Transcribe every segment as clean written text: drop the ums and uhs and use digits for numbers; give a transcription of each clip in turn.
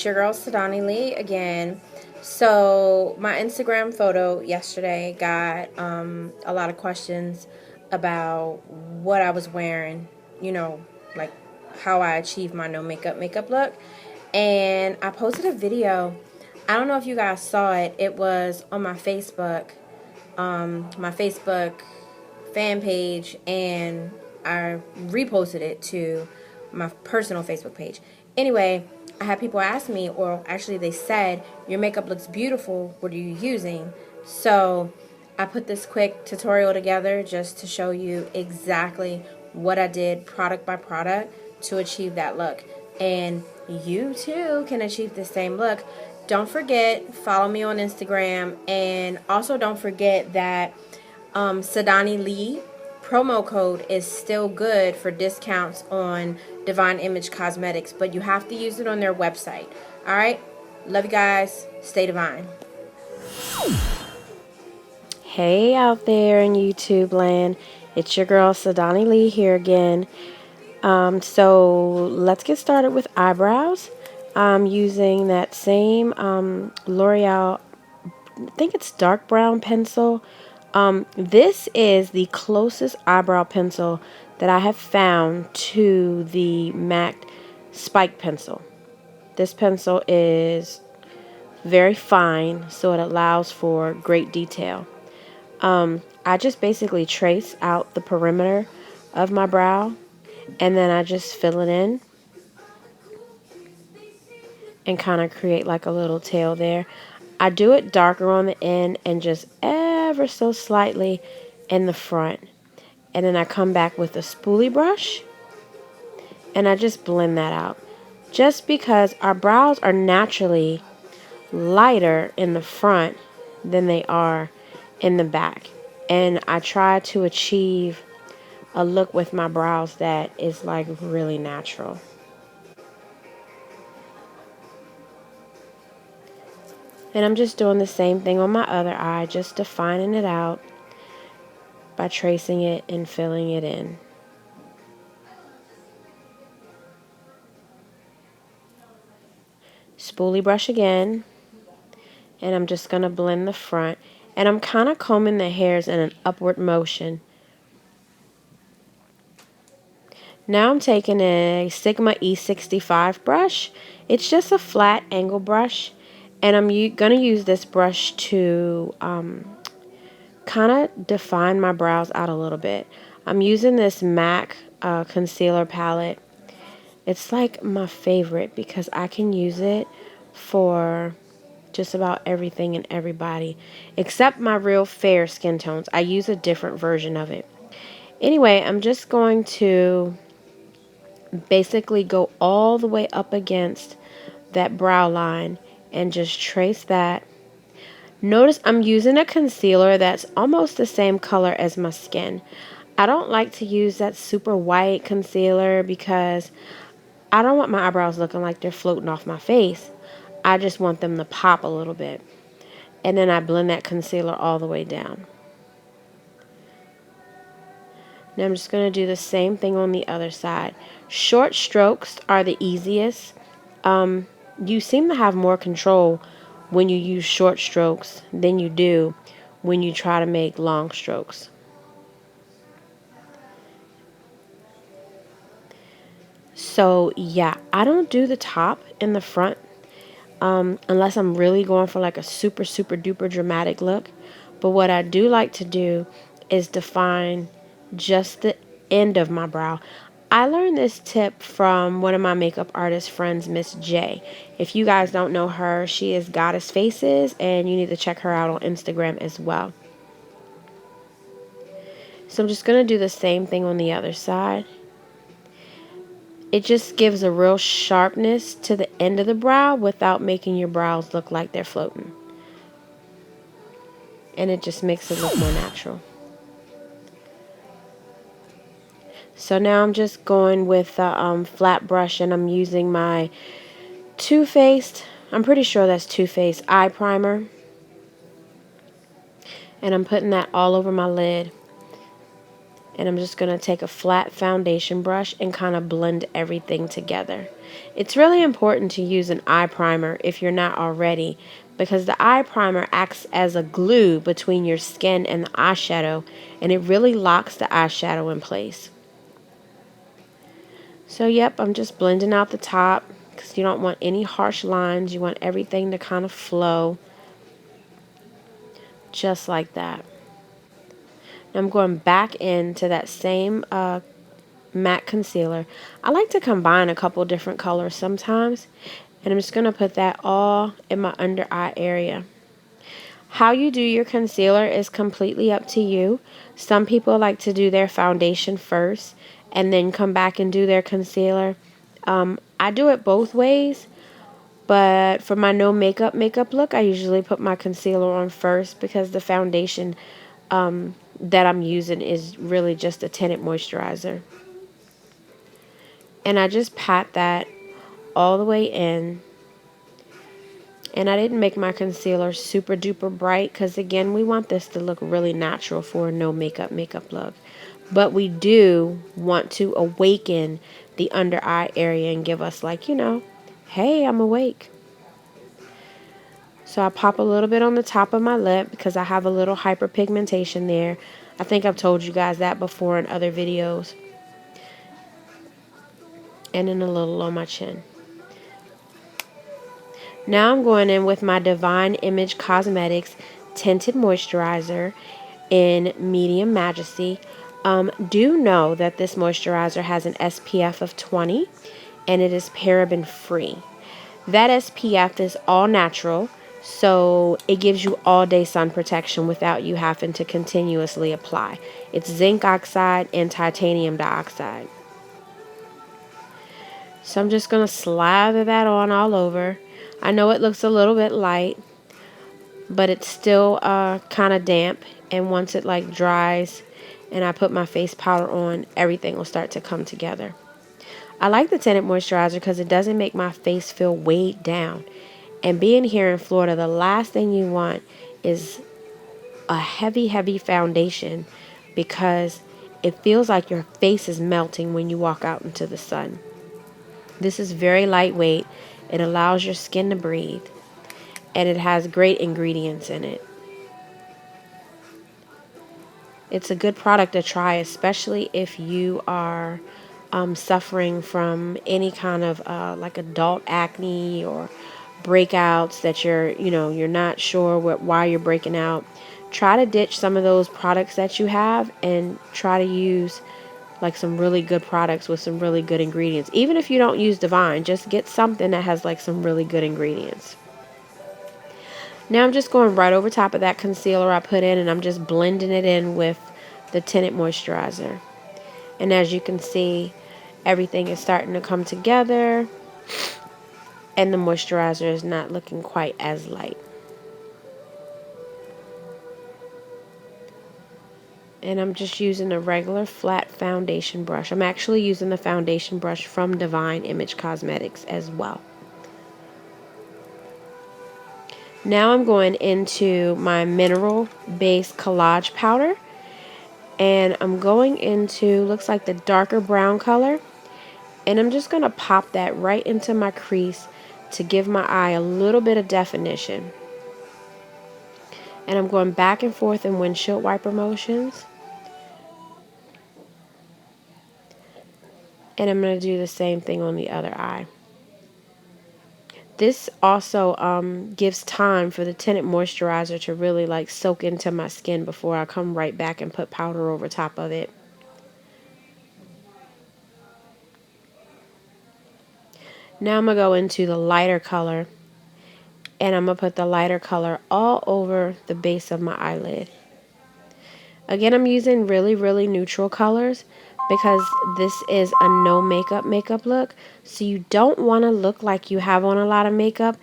It's your girl Sadani Lee again. So my Instagram photo yesterday got a lot of questions about what I was wearing, like how I achieved my no makeup look. And I posted a video. I don't know if you guys saw it. It was on my Facebook fan page, and I reposted it to my personal Facebook page. Anyway, I had people ask me, or actually they said, your makeup looks beautiful, what are you using? So I put this quick tutorial together just to show you exactly what I did product by product to achieve that look. And you too can achieve the same look. Don't forget, follow me on Instagram, and also don't forget that Sadani Lee promo code is still good for discounts on Divine Image Cosmetics, but you have to use it on their website. All right? Love you guys. Stay divine. Hey out there in YouTube land, it's your girl Sadani Lee here again. So let's get started with eyebrows. I'm using that same L'Oreal, I think it's dark brown pencil. This is the closest eyebrow pencil that I have found to the MAC spike pencil. This pencil is very fine, so it allows for great detail. I just basically trace out the perimeter of my brow, and then I just fill it in and kind of create like a little tail there. I do it darker on the end and just ever so slightly in the front. And then I come back with a spoolie brush and I just blend that out. Just because our brows are naturally lighter in the front than they are in the back. And I try to achieve a look with my brows that is like really natural. And I'm just doing the same thing on my other eye, just defining it out by tracing it and filling it in. Spoolie brush again, and I'm just going to blend the front. And I'm kind of combing the hairs in an upward motion. Now I'm taking a Sigma E65 brush. It's just a flat angle brush, and I'm going to use this brush to kind of define my brows out a little bit. I'm using this MAC concealer palette. It's like my favorite because I can use it for just about everything and everybody except my real fair skin tones. I use a different version of it. Anyway, I'm just going to basically go all the way up against that brow line and just trace that. Notice I'm using a concealer that's almost the same color as my skin. I don't like to use that super white concealer because I don't want my eyebrows looking like they're floating off my face. I just want them to pop a little bit. And then I blend that concealer all the way down. Now I'm just going to do the same thing on the other side. Short strokes are the easiest. You seem to have more control when you use short strokes than you do when you try to make long strokes. So yeah, I don't do the top in the front unless I'm really going for like a super duper dramatic look. But what I do like to do is define just the end of my brow. I learned this tip from one of my makeup artist friends, Miss J. If you guys don't know her, she is Goddess Faces, and you need to check her out on Instagram as well. So I'm just going to do the same thing on the other side. It just gives a real sharpness to the end of the brow without making your brows look like they're floating. And it just makes it look more natural. So now I'm just going with a flat brush, and I'm using my Too Faced, I'm pretty sure that's Too Faced eye primer. And I'm putting that all over my lid. And I'm just going to take a flat foundation brush and kind of blend everything together. It's really important to use an eye primer if you're not already, because the eye primer acts as a glue between your skin and the eyeshadow, and it really locks the eyeshadow in place. So yep, I'm just blending out the top because you don't want any harsh lines. You want everything to kind of flow just like that. I'm going back into that same matte concealer. I like to combine a couple different colors sometimes, and I'm just going to put that all in my under eye area. How you do your concealer is completely up to you. Some people like to do their foundation first and then come back and do their concealer. I do it both ways, but for my no makeup look, I usually put my concealer on first because the foundation that I'm using is really just a tinted moisturizer. And I just pat that all the way in. And I didn't make my concealer super duper bright because, again, we want this to look really natural for a no makeup look. But we do want to awaken the under eye area and give us, like, hey, I'm awake. So I pop a little bit on the top of my lip because I have a little hyperpigmentation there. I think I've told you guys that before in other videos. And then a little on my chin. Now I'm going in with my Divine Image Cosmetics Tinted Moisturizer in Medium Majesty. Do know that this moisturizer has an SPF of 20 and it is paraben free. That SPF is all natural, so it gives you all day sun protection without you having to continuously apply. It's zinc oxide and titanium dioxide. So I'm just going to slather that on all over. I know it looks a little bit light, but it's still kind of damp. And once it like dries and I put my face powder on, everything will start to come together. I like the tinted moisturizer because it doesn't make my face feel weighed down. And being here in Florida, the last thing you want is a heavy foundation because it feels like your face is melting when you walk out into the sun. This is very lightweight. It allows your skin to breathe. And it has great ingredients in it. It's a good product to try, especially if you are suffering from any kind of like adult acne or breakouts that you're not sure why you're breaking out. Try to ditch some of those products that you have and try to use like some really good products with some really good ingredients. Even if you don't use Divine, just get something that has like some really good ingredients. Now I'm just going right over top of that concealer I put in, and I'm just blending it in with the tinted moisturizer. And as you can see, everything is starting to come together, and the moisturizer is not looking quite as light. And I'm just using a regular flat foundation brush. I'm actually using the foundation brush from Divine Image Cosmetics as well. Now I'm going into my mineral base collage powder. And I'm going into, looks like the darker brown color. And I'm just going to pop that right into my crease to give my eye a little bit of definition. And I'm going back and forth in windshield wiper motions. And I'm going to do the same thing on the other eye. This also gives time for the tinted moisturizer to really like soak into my skin before I come right back and put powder over top of it. Now I'm going to go into the lighter color. And I'm going to put the lighter color all over the base of my eyelid. Again, I'm using really neutral colors because this is a no makeup look. So you don't want to look like you have on a lot of makeup,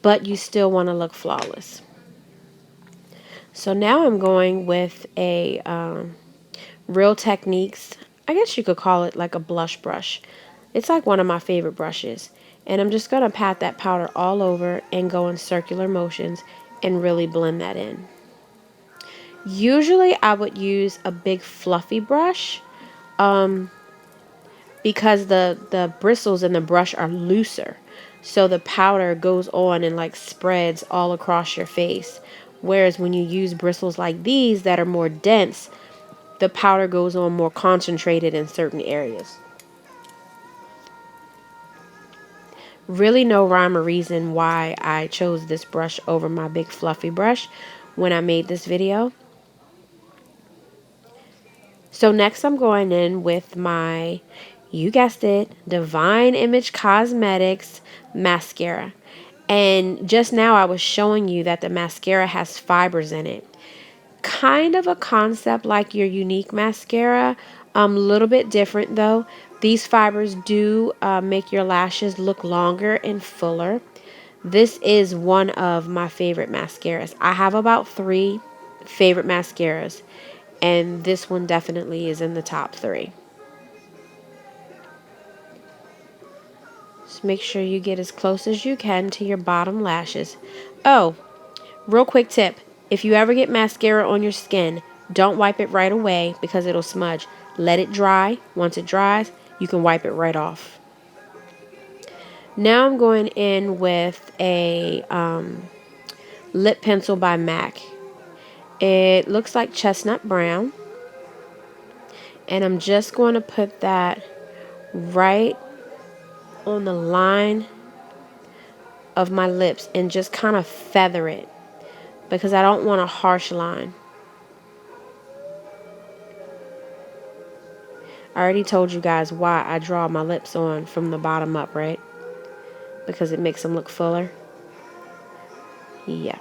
but you still want to look flawless. So now I'm going with a Real Techniques, I guess you could call it like a blush brush. It's like one of my favorite brushes. And I'm just going to pat that powder all over and go in circular motions and really blend that in. Usually I would use a big fluffy brush because the bristles in the brush are looser. So the powder goes on and like spreads all across your face. Whereas when you use bristles like these that are more dense, the powder goes on more concentrated in certain areas. Really no rhyme or reason why I chose this brush over my big fluffy brush when I made this video. So next I'm going in with my, you guessed it, Divine Image Cosmetics mascara. And just now I was showing you that the mascara has fibers in it. Kind of a concept like your Unique mascara. A little bit different though. These fibers do make your lashes look longer and fuller. This is one of my favorite mascaras. I have about 3 favorite mascaras, and this one definitely is in the top 3. Just make sure you get as close as you can to your bottom lashes. Oh, real quick tip. If you ever get mascara on your skin, don't wipe it right away because it'll smudge. Let it dry. Once it dries, you can wipe it right off. Now I'm going in with a lip pencil by MAC. It looks like chestnut brown. And I'm just going to put that right on the line of my lips and just kind of feather it because I don't want a harsh line. I already told you guys why I draw my lips on from the bottom up, right? Because it makes them look fuller. Yeah.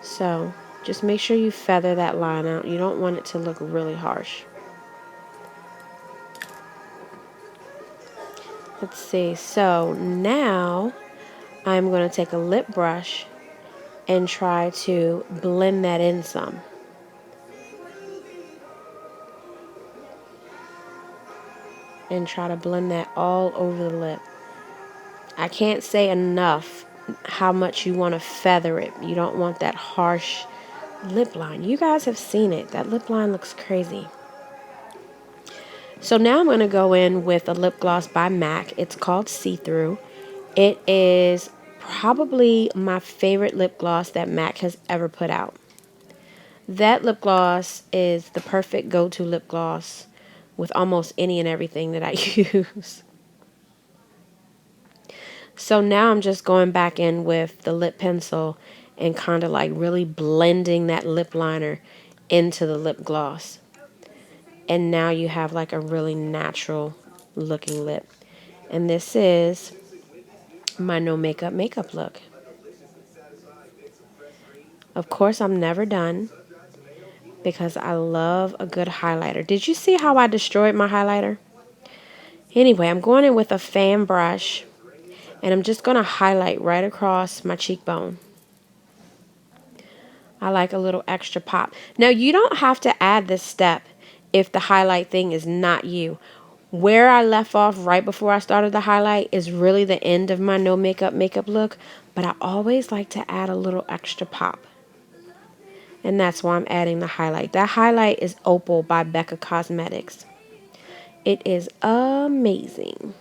So just make sure you feather that line out. You don't want it to look really harsh. Let's see. So now I'm going to take a lip brush and try to blend that in some. And try to blend that all over the lip. I can't say enough how much you want to feather it. You don't want that harsh lip line. You guys have seen it. That lip line looks crazy. So now I'm going to go in with a lip gloss by MAC. It's called See Through. It is probably my favorite lip gloss that MAC has ever put out. That lip gloss is the perfect go-to lip gloss with almost any and everything that I use. So now I'm just going back in with the lip pencil and kind of like really blending that lip liner into the lip gloss. And now you have like a really natural looking lip. And this is my no makeup look. Of course, I'm never done because I love a good highlighter. Did you see how I destroyed my highlighter? Anyway, I'm going in with a fan brush and I'm just going to highlight right across my cheekbone. I like a little extra pop. Now, you don't have to add this step if the highlight thing is not you. Where I left off right before I started the highlight is really the end of my no makeup look, but I always like to add a little extra pop. And that's why I'm adding the highlight. That highlight is Opal by Becca Cosmetics. It is amazing.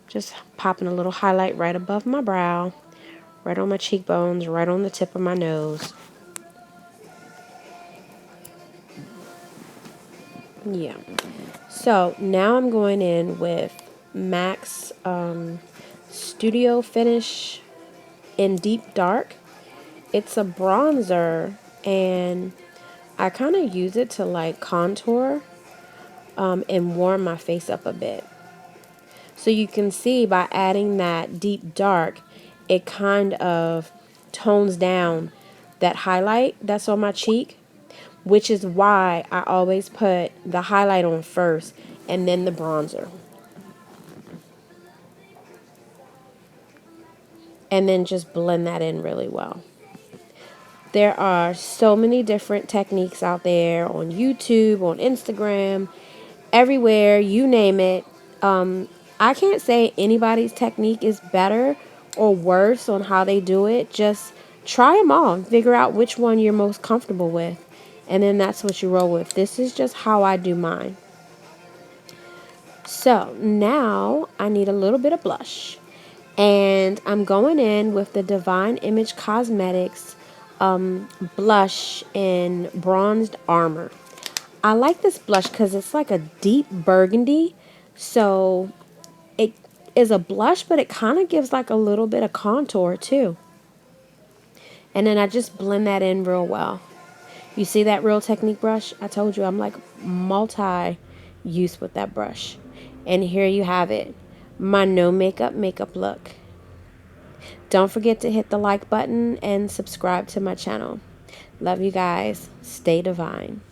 Just popping a little highlight right above my brow, right on my cheekbones, right on the tip of my nose. Yeah. So now I'm going in with MAC's Studio Finish in Deep Dark. It's a bronzer and I kind of use it to like contour and warm my face up a bit. So you can see by adding that deep dark, it kind of tones down that highlight that's on my cheek, which is why I always put the highlight on first and then the bronzer. And then just blend that in really well. There are so many different techniques out there on YouTube, on Instagram, everywhere, you name it. I can't say anybody's technique is better or worse on how they do it. Just try them all. Figure out which one you're most comfortable with. And then that's what you roll with. This is just how I do mine. So now I need a little bit of blush. And I'm going in with the Divine Image Cosmetics blush in Bronzed Armor. I like this blush because it's like a deep burgundy. So it is a blush, but it kind of gives like a little bit of contour too. And then I just blend that in real well. You see that Real Technique brush? I told you I'm like multi-use with that brush. And here you have it. My no makeup look. Don't forget to hit the like button and subscribe to my channel. Love you guys. Stay divine.